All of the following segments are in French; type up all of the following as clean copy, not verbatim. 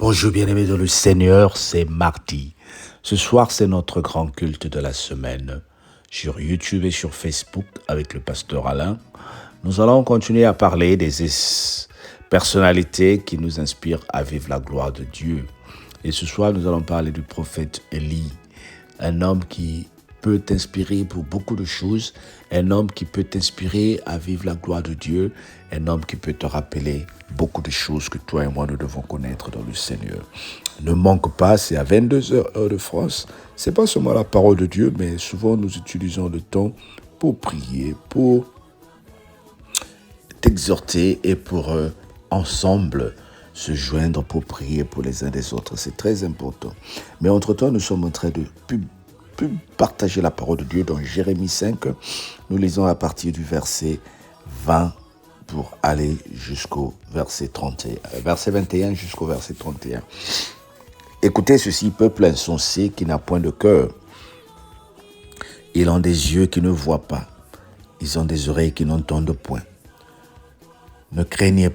Bonjour bien-aimés dans le Seigneur, c'est mardi. Ce soir, c'est notre grand culte de la semaine sur YouTube et sur Facebook avec le pasteur Alain. Nous allons continuer à parler des personnalités qui nous inspirent à vivre la gloire de Dieu. Et ce soir, nous allons parler du prophète Élie, un homme qui peut t'inspirer pour beaucoup de choses, un homme qui peut t'inspirer à vivre la gloire de Dieu, un homme qui peut te rappeler beaucoup de choses que toi et moi nous devons connaître dans le Seigneur. Ne manque pas, c'est à 22h heure de France. C'est pas seulement la parole de Dieu, mais souvent nous utilisons le temps pour prier, pour t'exhorter et pour ensemble se joindre pour prier pour les uns des autres. C'est très important. Mais entre-temps, nous sommes en train de partager la parole de Dieu dans Jérémie 5. Nous lisons à partir du verset 20 pour aller jusqu'au verset 31, verset 21 jusqu'au verset 31. Écoutez ceci, peuple insensé qui n'a point de cœur. Ils ont des yeux qui ne voient pas. Ils ont des oreilles qui n'entendent point. Ne craignez-vous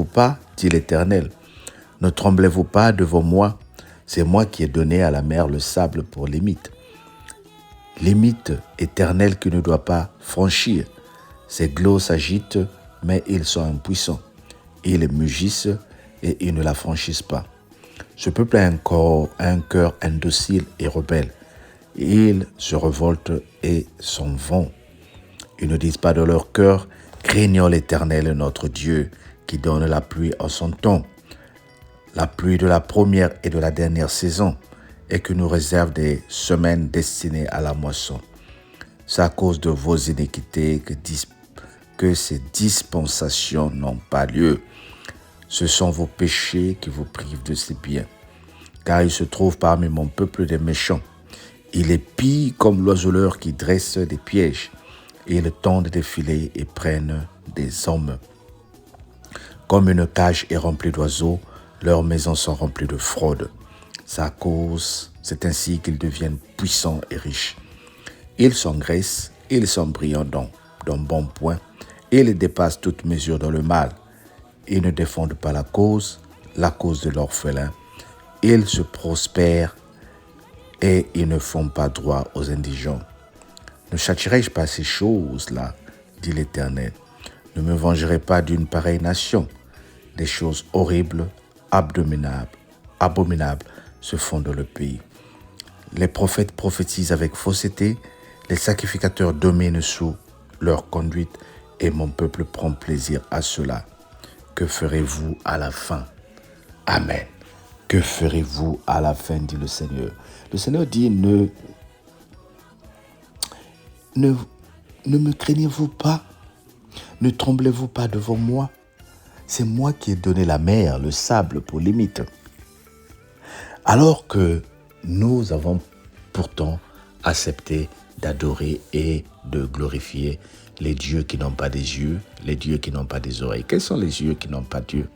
pas, dit l'Éternel. Ne tremblez-vous pas devant moi. C'est moi qui ai donné à la mer le sable pour limite. Limite éternelle qui ne doit pas franchir. Ces glots s'agitent, mais ils sont impuissants. Ils mugissent et ils ne la franchissent pas. Ce peuple a un cœur indocile et rebelle. Ils se révoltent et s'en vont. Ils ne disent pas de leur cœur, craignons l'Éternel notre Dieu, qui donne la pluie en son temps, la pluie de la première et de la dernière saison, et qui nous réserve des semaines destinées à la moisson. C'est à cause de vos iniquités que ces dispensations n'ont pas lieu. Ce sont vos péchés qui vous privent de ces biens. Car il se trouve parmi mon peuple des méchants. Il est pille comme l'oiseleur qui dresse des pièges. Ils tendent des filets et prennent des hommes. Comme une cage est remplie d'oiseaux, leurs maisons sont remplies de fraude. C'est ainsi qu'ils deviennent puissants et riches. Ils s'engraissent, ils sont brillants d'un bon point, et ils dépassent toute mesure dans le mal. Ils ne défendent pas la cause de l'orphelin. Ils se prospèrent et ils ne font pas droit aux indigents. Ne châtierai-je pas ces choses-là, dit l'Éternel. Ne me vengerai pas d'une pareille nation. Des choses horribles, abominables se font dans le pays. Les prophètes prophétisent avec fausseté, les sacrificateurs dominent sous leur conduite, et mon peuple prend plaisir à cela. Que ferez-vous à la fin? Amen. Que ferez-vous à la fin, dit le Seigneur. Le Seigneur dit, ne me craignez-vous pas, ne tremblez-vous pas devant moi. C'est moi qui ai donné la mer, le sable pour limite. Alors que nous avons pourtant accepté d'adorer et de glorifier les dieux qui n'ont pas des yeux, les dieux qui n'ont pas des oreilles. Quels sont les yeux qui n'ont pas Dieu?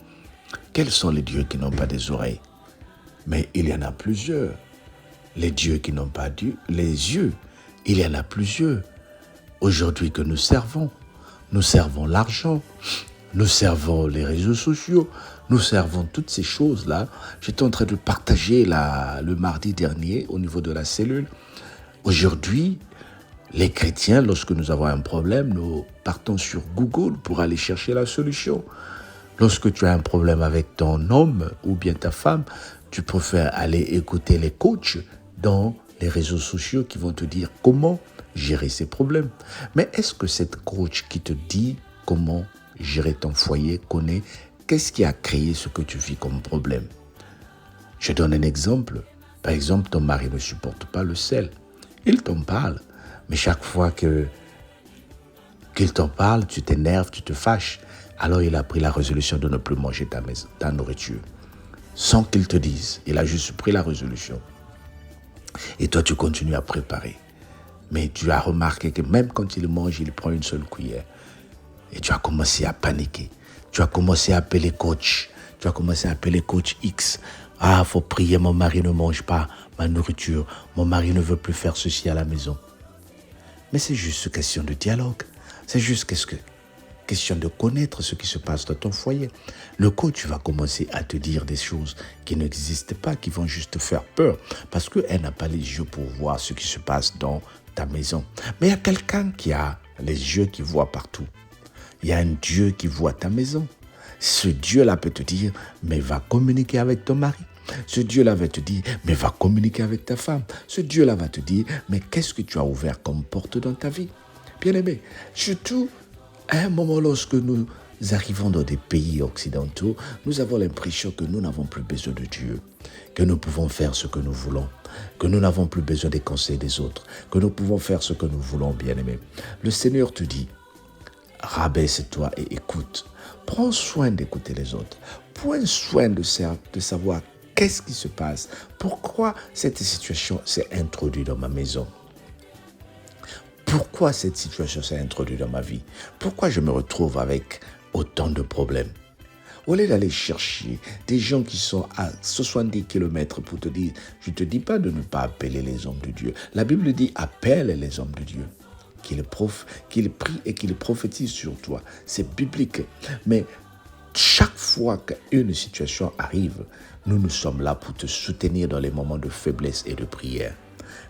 Quels sont les dieux qui n'ont pas des oreilles? Mais il y en a plusieurs. Les dieux qui n'ont pas Dieu, les yeux, il y en a plusieurs. Aujourd'hui que nous servons l'argent, nous servons les réseaux sociaux, nous servons toutes ces choses-là. J'étais en train de partager le mardi dernier au niveau de la cellule. Aujourd'hui, les chrétiens, lorsque nous avons un problème, nous partons sur Google pour aller chercher la solution. Lorsque tu as un problème avec ton homme ou bien ta femme, tu préfères aller écouter les coachs dans les réseaux sociaux qui vont te dire comment gérer ces problèmes. Mais est-ce que cette coach qui te dit comment gérer ton foyer connaît qu'est-ce qui a créé ce que tu vis comme problème? Je donne un exemple. Par exemple, ton mari ne supporte pas le sel. Il t'en parle. Mais chaque fois qu'il t'en parle, tu t'énerves, tu te fâches. Alors il a pris la résolution de ne plus manger ta nourriture. Sans qu'il te dise. Il a juste pris la résolution. Et toi, tu continues à préparer. Mais tu as remarqué que même quand il mange, il prend une seule cuillère. Et tu as commencé à paniquer. Tu as commencé à appeler coach. Tu as commencé à appeler coach X. Ah, faut prier, mon mari ne mange pas ma nourriture. Mon mari ne veut plus faire ceci à la maison. Mais c'est juste question de dialogue. C'est juste question de connaître ce qui se passe dans ton foyer. Le coach va commencer à te dire des choses qui n'existent pas, qui vont juste te faire peur, parce qu'elle n'a pas les yeux pour voir ce qui se passe dans ta maison. Mais il y a quelqu'un qui a les yeux qui voient partout. Il y a un Dieu qui voit ta maison. Ce Dieu-là peut te dire, mais va communiquer avec ton mari. Ce Dieu-là va te dire, mais va communiquer avec ta femme. Ce Dieu-là va te dire, mais qu'est-ce que tu as ouvert comme porte dans ta vie? Bien-aimé, surtout à un moment lorsque nous arrivons dans des pays occidentaux, nous avons l'impression que nous n'avons plus besoin de Dieu, que nous pouvons faire ce que nous voulons, que nous n'avons plus besoin des conseils des autres, que nous pouvons faire ce que nous voulons, bien-aimé. Le Seigneur te dit, rabaisse-toi et écoute. Prends soin d'écouter les autres. Prends soin de savoir qu'est-ce qui se passe. Pourquoi cette situation s'est introduite dans ma maison? Pourquoi cette situation s'est introduite dans ma vie? Pourquoi je me retrouve avec autant de problèmes? Au lieu d'aller chercher des gens qui sont à 70 km pour te dire, je ne te dis pas de ne pas appeler les hommes de Dieu. La Bible dit, appelle les hommes de Dieu. Qu'il prie et qu'il prophétise sur toi. C'est biblique. Mais chaque fois qu'une situation arrive, nous sommes là pour te soutenir dans les moments de faiblesse et de prière.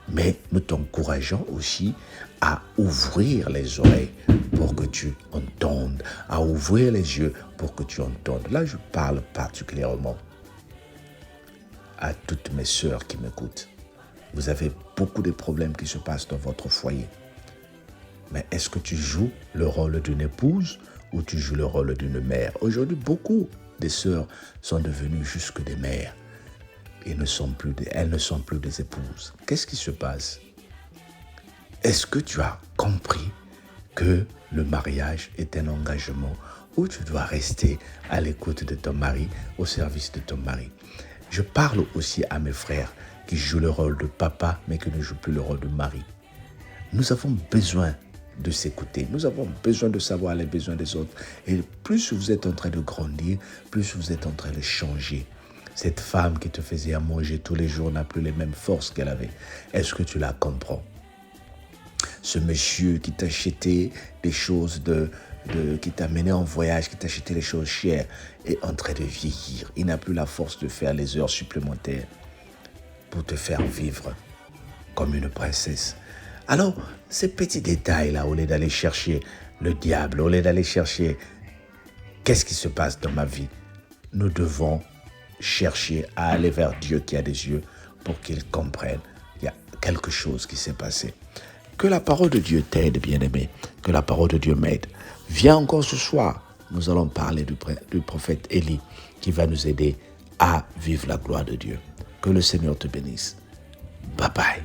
Mais nous t'encourageons aussi à ouvrir les oreilles pour que tu entendes, à ouvrir les yeux pour que tu entendes. Là, je parle particulièrement à toutes mes sœurs qui m'écoutent. Vous avez beaucoup de problèmes qui se passent dans votre foyer. Mais est-ce que tu joues le rôle d'une épouse ou tu joues le rôle d'une mère? Aujourd'hui, beaucoup de sœurs sont devenues jusque des mères. Elles ne sont plus des épouses. Qu'est-ce qui se passe? Est-ce que tu as compris que le mariage est un engagement où tu dois rester à l'écoute de ton mari, au service de ton mari? Je parle aussi à mes frères qui jouent le rôle de papa, mais qui ne jouent plus le rôle de mari. Nous avons besoin de s'écouter. Nous avons besoin de savoir les besoins des autres. Et plus vous êtes en train de grandir, plus vous êtes en train de changer. Cette femme qui te faisait à manger tous les jours n'a plus les mêmes forces qu'elle avait. Est-ce que tu la comprends? Ce monsieur qui t'a acheté des choses qui t'a mené en voyage, qui t'a acheté des choses chères, est en train de vieillir. Il n'a plus la force de faire les heures supplémentaires pour te faire vivre comme une princesse. Alors, ces petits détails-là, au lieu d'aller chercher le diable, au lieu d'aller chercher qu'est-ce qui se passe dans ma vie, nous devons chercher à aller vers Dieu qui a des yeux pour qu'il comprenne qu'il y a quelque chose qui s'est passé. Que la parole de Dieu t'aide, bien-aimé, que la parole de Dieu m'aide. Viens encore ce soir, nous allons parler du prophète Élie qui va nous aider à vivre la gloire de Dieu. Que le Seigneur te bénisse. Bye bye.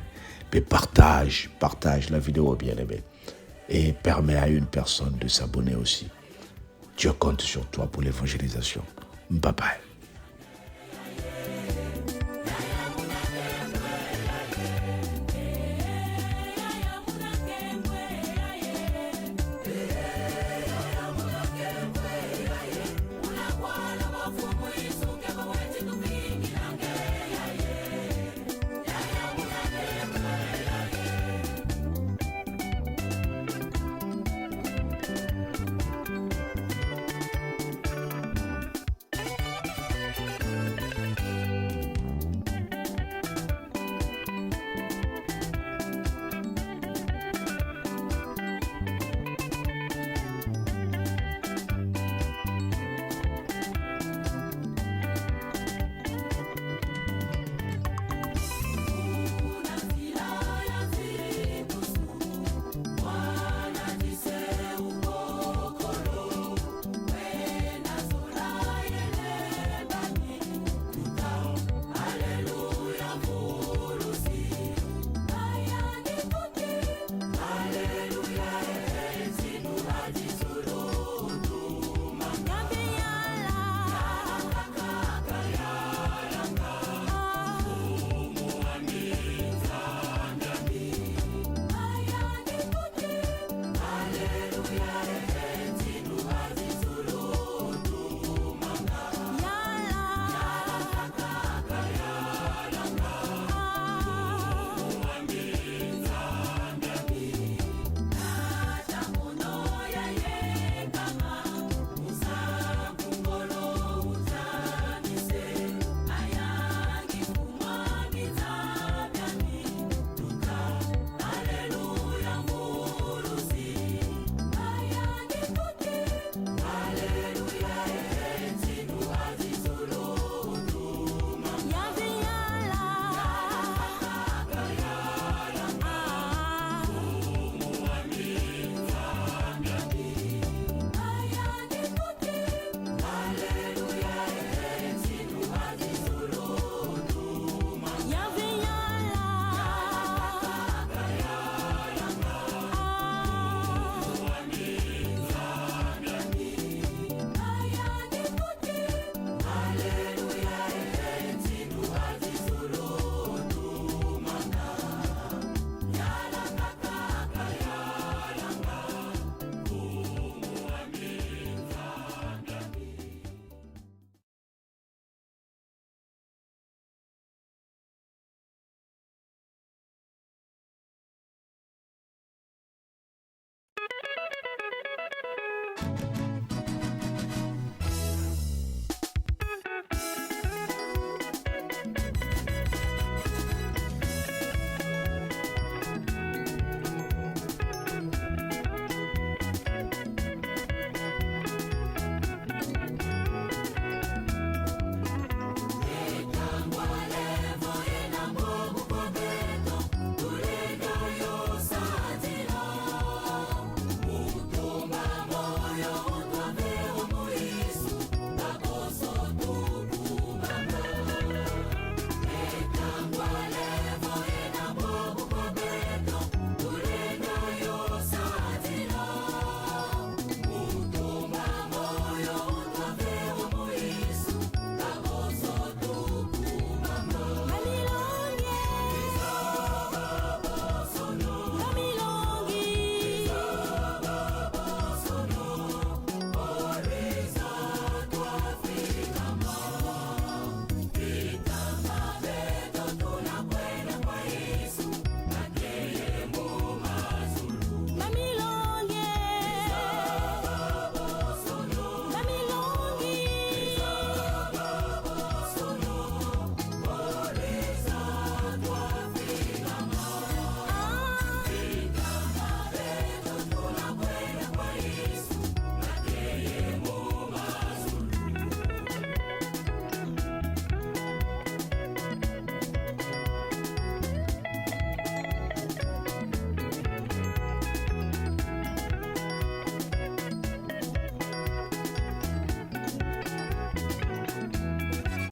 Et partage la vidéo, bien-aimé. Et permets à une personne de s'abonner aussi. Dieu compte sur toi pour l'évangélisation. Bye bye.